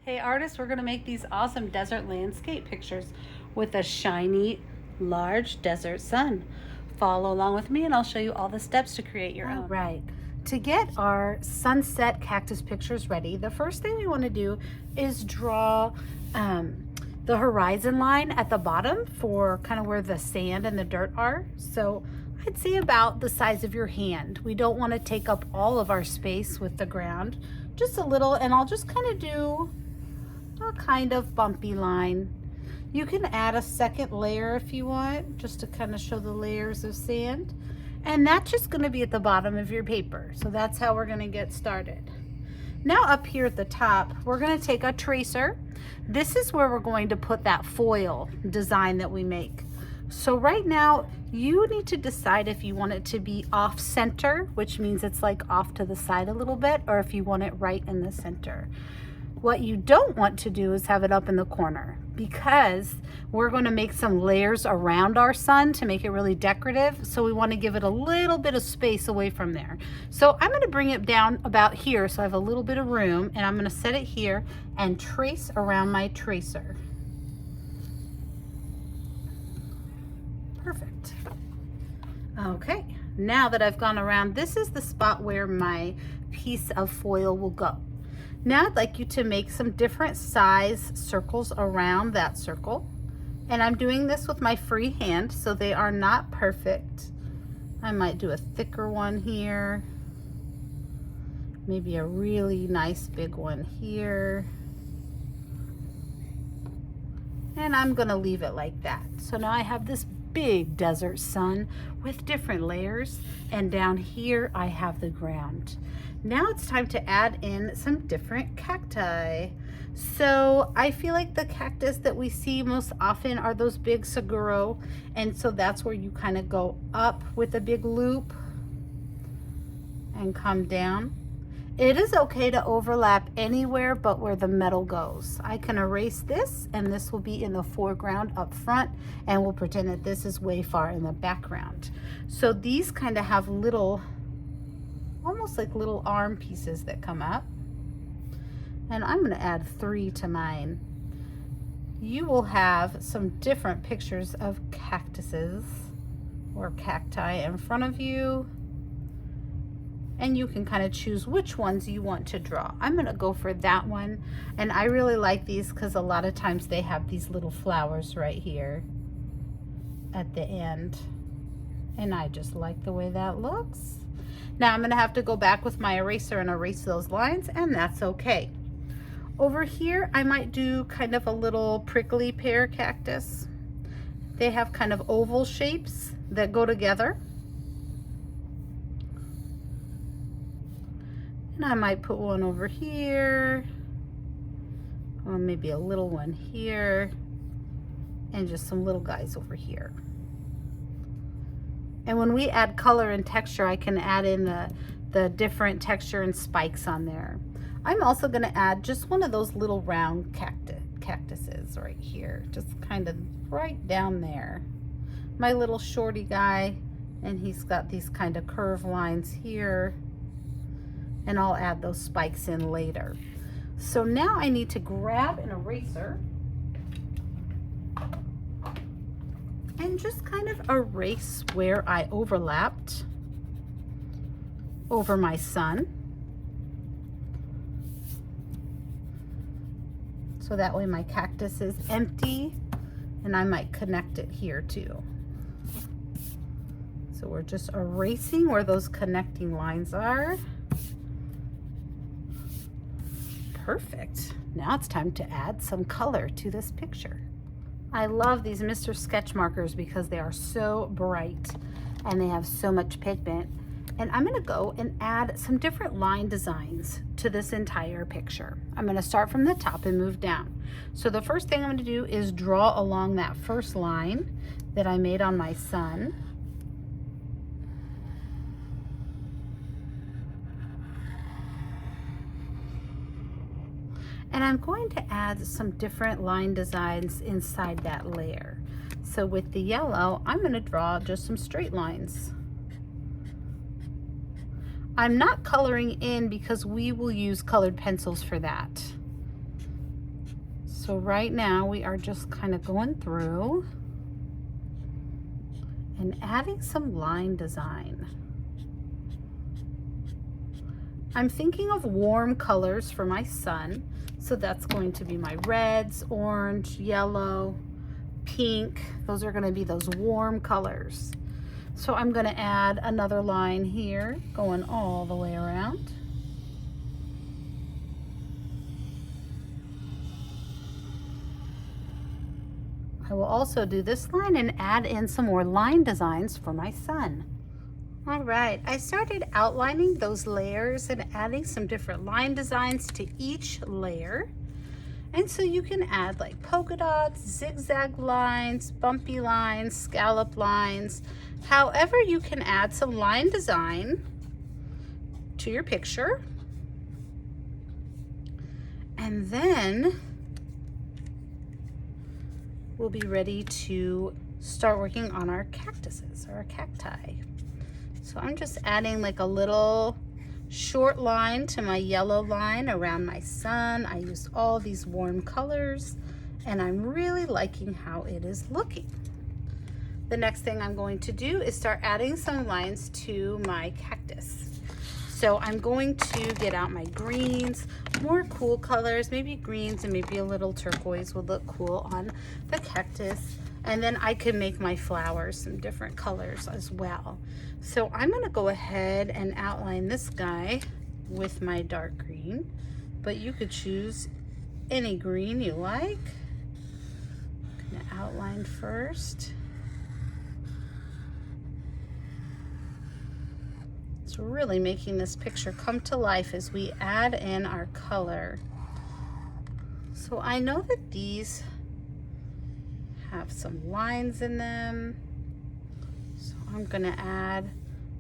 Hey artists, we're going to make these awesome desert landscape pictures with a shiny, large desert sun. Follow along with me and I'll show you all the steps to create your own. Right. To get our sunset cactus pictures ready, the first thing we want to do is draw the horizon line at the bottom for kind of where the sand and the dirt are. So I'd say about the size of your hand. We don't want to take up all of our space with the ground, just a little, and I'll just kind of do a kind of bumpy line. You can add a second layer if you want, just to kind of show the layers of sand. And that's just going to be at the bottom of your paper. So that's how we're going to get started. Now up here at the top, we're going to take a tracer. This is where we're going to put that foil design that we make. So right now, you need to decide if you want it to be off center, which means it's like off to the side a little bit, or if you want it right in the center. What you don't want to do is have it up in the corner, because we're going to make some layers around our sun to make it really decorative. So we want to give it a little bit of space away from there. So I'm going to bring it down about here so I have a little bit of room, and I'm going to set it here and trace around my tracer. Perfect. Okay, now that I've gone around, this is the spot where my piece of foil will go. Now I'd like you to make some different size circles around that circle. And I'm doing this with my free hand, so they are not perfect. I might do a thicker one here. Maybe a really nice big one here. And I'm gonna leave it like that. So now I have this big desert sun with different layers, and down here I have the ground. Now it's time to add in some different cacti. So I feel like the cactus that we see most often are those big saguro, and so that's where you kind of go up with a big loop and come down. It is okay to overlap anywhere but where the metal goes. I can erase this, and this will be in the foreground up front, and we'll pretend that this is way far in the background. So these kind of have little, almost like little arm pieces that come up. And I'm going to add 3 to mine. You will have some different pictures of cactuses or cacti in front of you, and you can kind of choose which ones you want to draw. I'm going to go for that one, and I really like these because a lot of times they have these little flowers right here at the end, and I just like the way that looks. Now I'm going to have to go back with my eraser and erase those lines, and that's okay. Over here I might do kind of a little prickly pear cactus. They have kind of oval shapes that go together. And I might put one over here, or maybe a little one here, and just some little guys over here. And when we add color and texture, I can add in the different texture and spikes on there. I'm also going to add just one of those little round cactuses right here, just kind of right down there. My little shorty guy, and he's got these kind of curved lines here, and I'll add those spikes in later. So now I need to grab an eraser and just kind of erase where I overlapped over my sun. So that way my cactus is empty, and I might connect it here too. So we're just erasing where those connecting lines are. Perfect. Now it's time to add some color to this picture. I love these Mr. Sketch markers because they are so bright and they have so much pigment. And I'm going to go and add some different line designs to this entire picture. I'm going to start from the top and move down. So the first thing I'm going to do is draw along that first line that I made on my sun. And I'm going to add some different line designs inside that layer. So with the yellow, I'm going to draw just some straight lines. I'm not coloring in because we will use colored pencils for that. So right now we are just kind of going through and adding some line design. I'm thinking of warm colors for my sun. So that's going to be my reds, orange, yellow, pink. Those are going to be those warm colors. So I'm going to add another line here going all the way around. I will also do this line and add in some more line designs for my sun. All right, I started outlining those layers and adding some different line designs to each layer. And so you can add like polka dots, zigzag lines, bumpy lines, scallop lines. However, you can add some line design to your picture. And then we'll be ready to start working on our cactuses or our cacti. So I'm just adding like a little short line to my yellow line around my sun. I used all these warm colors and I'm really liking how it is looking. The next thing I'm going to do is start adding some lines to my cactus. So I'm going to get out my greens, more cool colors, maybe greens and maybe a little turquoise would look cool on the cactus. And then I can make my flowers some different colors as well. So I'm gonna go ahead and outline this guy with my dark green, but you could choose any green you like. I'm gonna outline first. It's really making this picture come to life as we add in our color. So I know that these have some lines in them. So I'm gonna add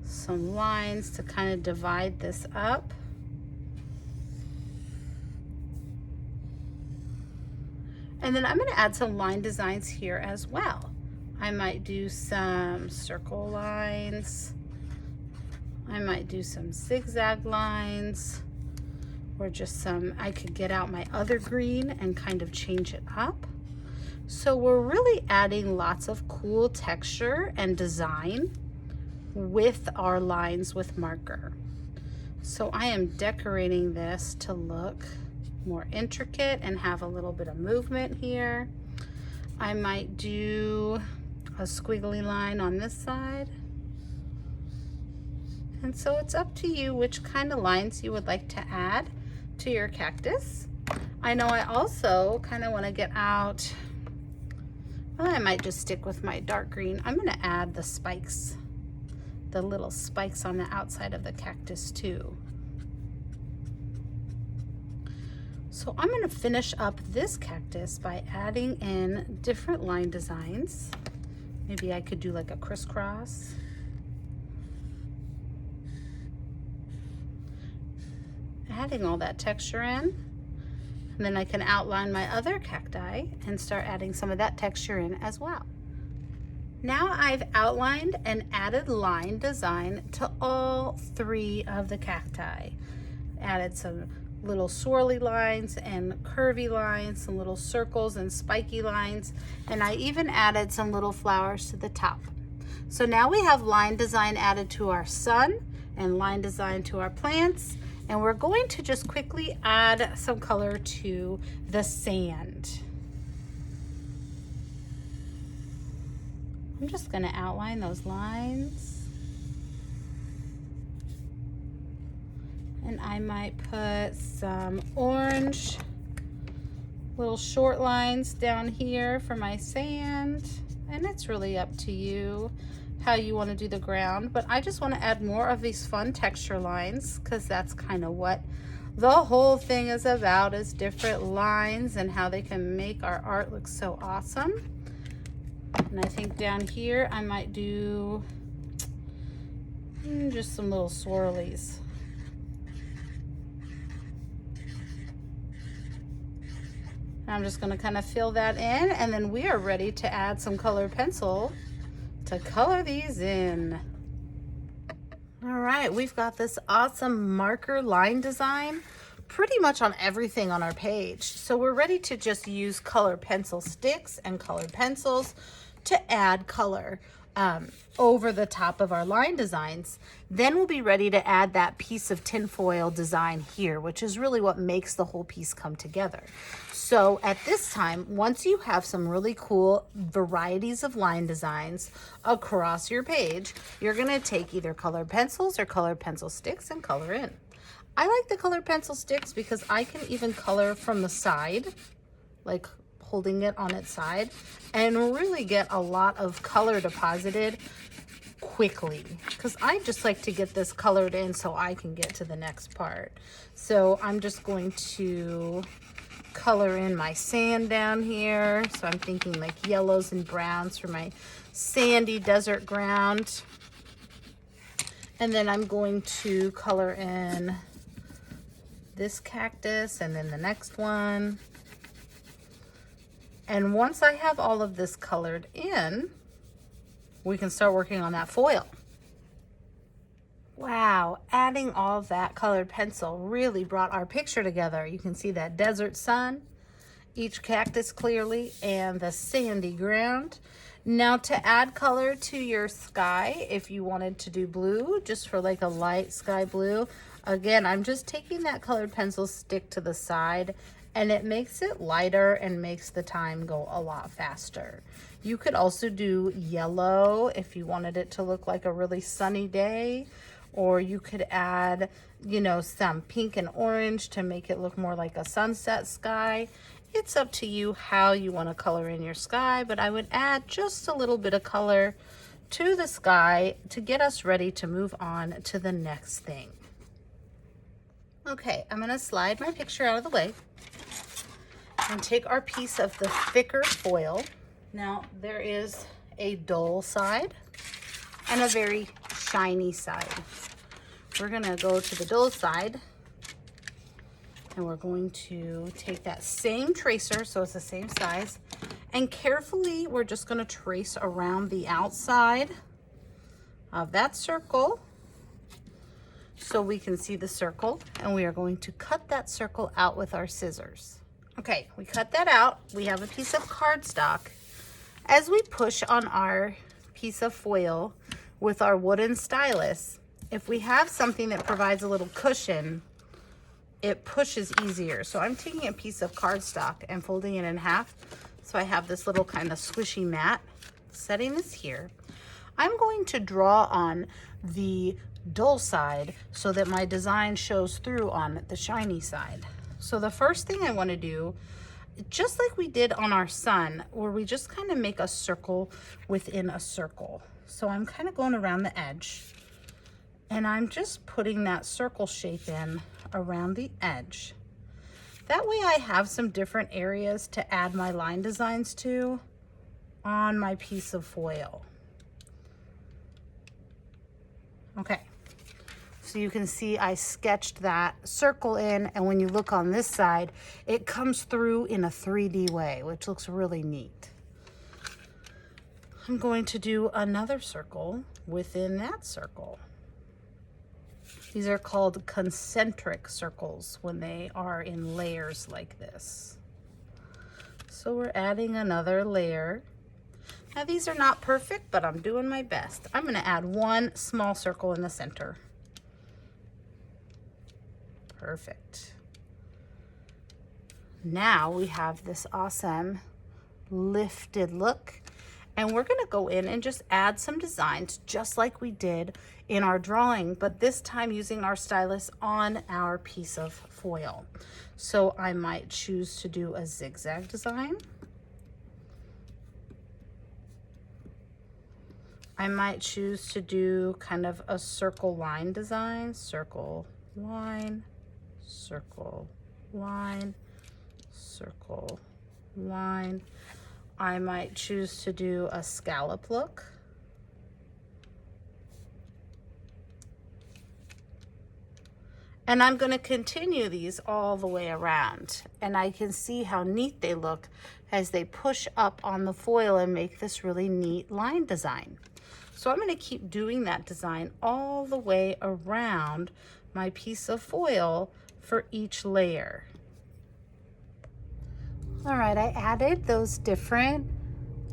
some lines to kind of divide this up. And then I'm gonna add some line designs here as well. I might do some circle lines. I might do some zigzag lines or just some, I could get out my other green and kind of change it up. So we're really adding lots of cool texture and design with our lines with marker. So I am decorating this to look more intricate and have a little bit of movement here. I might do a squiggly line on this side. And so it's up to you which kind of lines you would like to add to your cactus. I know I also kind of want to get out, well, I might just stick with my dark green. I'm going to add the spikes, the little spikes on the outside of the cactus too. So I'm going to finish up this cactus by adding in different line designs. Maybe I could do like a crisscross. Adding all that texture in. And then I can outline my other cacti and start adding some of that texture in as well. Now I've outlined and added line design to all three of the cacti. Added some little swirly lines and curvy lines, some little circles and spiky lines, and I even added some little flowers to the top. So now we have line design added to our sun and line design to our plants. And we're going to just quickly add some color to the sand. I'm just gonna outline those lines. And I might put some orange little short lines down here for my sand. And it's really up to you how you want to do the ground, but I just want to add more of these fun texture lines because that's kind of what the whole thing is about, is different lines and how they can make our art look so awesome. And I think down here I might do just some little swirlies. I'm just going to kind of fill that in, and then we are ready to add some colored pencil to color these in. All right, we've got this awesome marker line design pretty much on everything on our page. So we're ready to just use colored pencil sticks and colored pencils to add color over the top of our line designs. Then we'll be ready to add that piece of tinfoil design here, which is really what makes the whole piece come together. So at this time, once you have some really cool varieties of line designs across your page, you're gonna take either colored pencils or colored pencil sticks and color in. I like the colored pencil sticks because I can even color from the side, like holding it on its side, and really get a lot of color deposited quickly, because I just like to get this colored in so I can get to the next part. So I'm just going to color in my sand down here. So I'm thinking like yellows and browns for my sandy desert ground. And then I'm going to color in this cactus and then the next one. And once I have all of this colored in, we can start working on that foil. Wow, adding all that colored pencil really brought our picture together. You can see that desert sun, each cactus clearly, and the sandy ground. Now to add color to your sky, if you wanted to do blue, just for like a light sky blue, again, I'm just taking that colored pencil stick to the side, and it makes it lighter and makes the time go a lot faster. You could also do yellow if you wanted it to look like a really sunny day, or you could add, you know, some pink and orange to make it look more like a sunset sky. It's up to you how you want to color in your sky, but I would add just a little bit of color to the sky to get us ready to move on to the next thing. Okay, I'm going to slide my picture out of the way and take our piece of the thicker foil. Now there is a dull side and a very shiny side. We're going to go to the dull side, and we're going to take that same tracer, so it's the same size, and carefully we're just going to trace around the outside of that circle so we can see the circle, and we are going to cut that circle out with our scissors. Okay, we cut that out. We have a piece of cardstock. As we push on our piece of foil with our wooden stylus, if we have something that provides a little cushion, it pushes easier. So I'm taking a piece of cardstock and folding it in half, so I have this little kind of squishy mat. Setting this here, I'm going to draw on the dull side so that my design shows through on the shiny side. So the first thing I want to do, just like we did on our sun, where we just kind of make a circle within a circle. So I'm kind of going around the edge, and I'm just putting that circle shape in around the edge. That way I have some different areas to add my line designs to on my piece of foil. Okay, so you can see I sketched that circle in, and when you look on this side, it comes through in a 3D way, which looks really neat. I'm going to do another circle within that circle. These are called concentric circles when they are in layers like this. So we're adding another layer. Now these are not perfect, but I'm doing my best. I'm going to add one small circle in the center. Perfect. Now we have this awesome lifted look, and we're going to go in and just add some designs just like we did in our drawing, but this time using our stylus on our piece of foil. So I might choose to do a zigzag design. I might choose to do kind of a circle line design, circle line, circle line, circle line. I might choose to do a scallop look. And I'm going to continue these all the way around. And I can see how neat they look as they push up on the foil and make this really neat line design. So I'm going to keep doing that design all the way around my piece of foil for each layer. All right, I added those different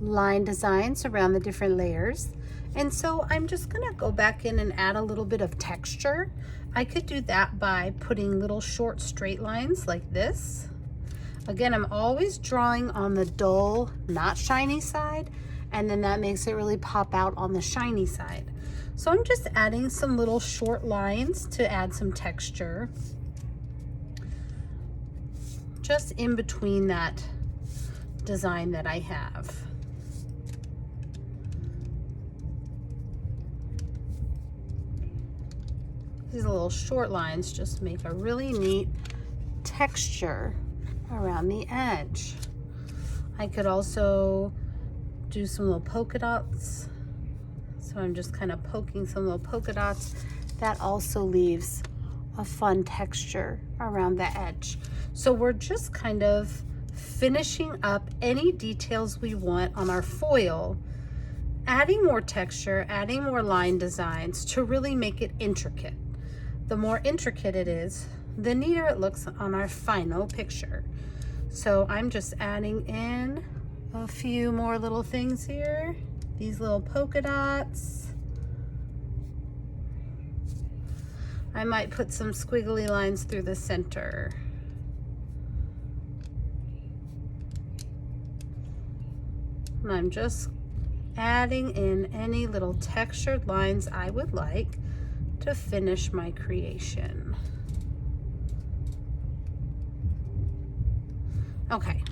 line designs around the different layers. And so I'm just gonna go back in and add a little bit of texture. I could do that by putting little short straight lines like this. Again, I'm always drawing on the dull, not shiny side, and then that makes it really pop out on the shiny side. So I'm just adding some little short lines to add some texture, just in between that design that I have. These little short lines just make a really neat texture around the edge. I could also do some little polka dots. So I'm just kind of poking some little polka dots. That also leaves a fun texture around the edge. So we're just kind of finishing up any details we want on our foil, adding more texture, adding more line designs to really make it intricate. The more intricate it is, the neater it looks on our final picture. So I'm just adding in a few more little things here. These little polka dots. I might put some squiggly lines through the center. And I'm just adding in any little textured lines I would like to finish my creation. Okay,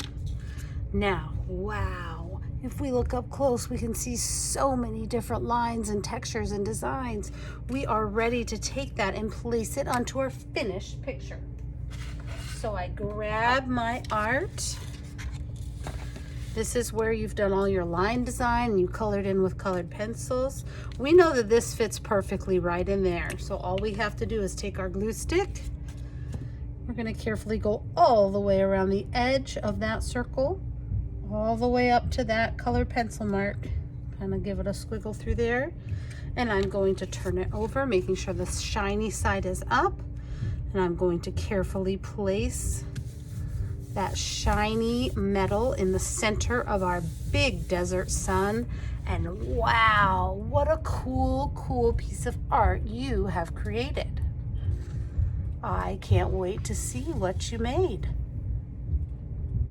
now, wow, if we look up close, we can see so many different lines and textures and designs. We are ready to take that and place it onto our finished picture. So I grab my art. This is where you've done all your line design and you colored in with colored pencils. We know that this fits perfectly right in there. So all we have to do is take our glue stick. We're going to carefully go all the way around the edge of that circle, all the way up to that colored pencil mark. Kind of give it a squiggle through there. And I'm going to turn it over, making sure the shiny side is up. And I'm going to carefully place that shiny metal in the center of our big desert sun. And wow, what a cool, cool piece of art you have created. I can't wait to see what you made.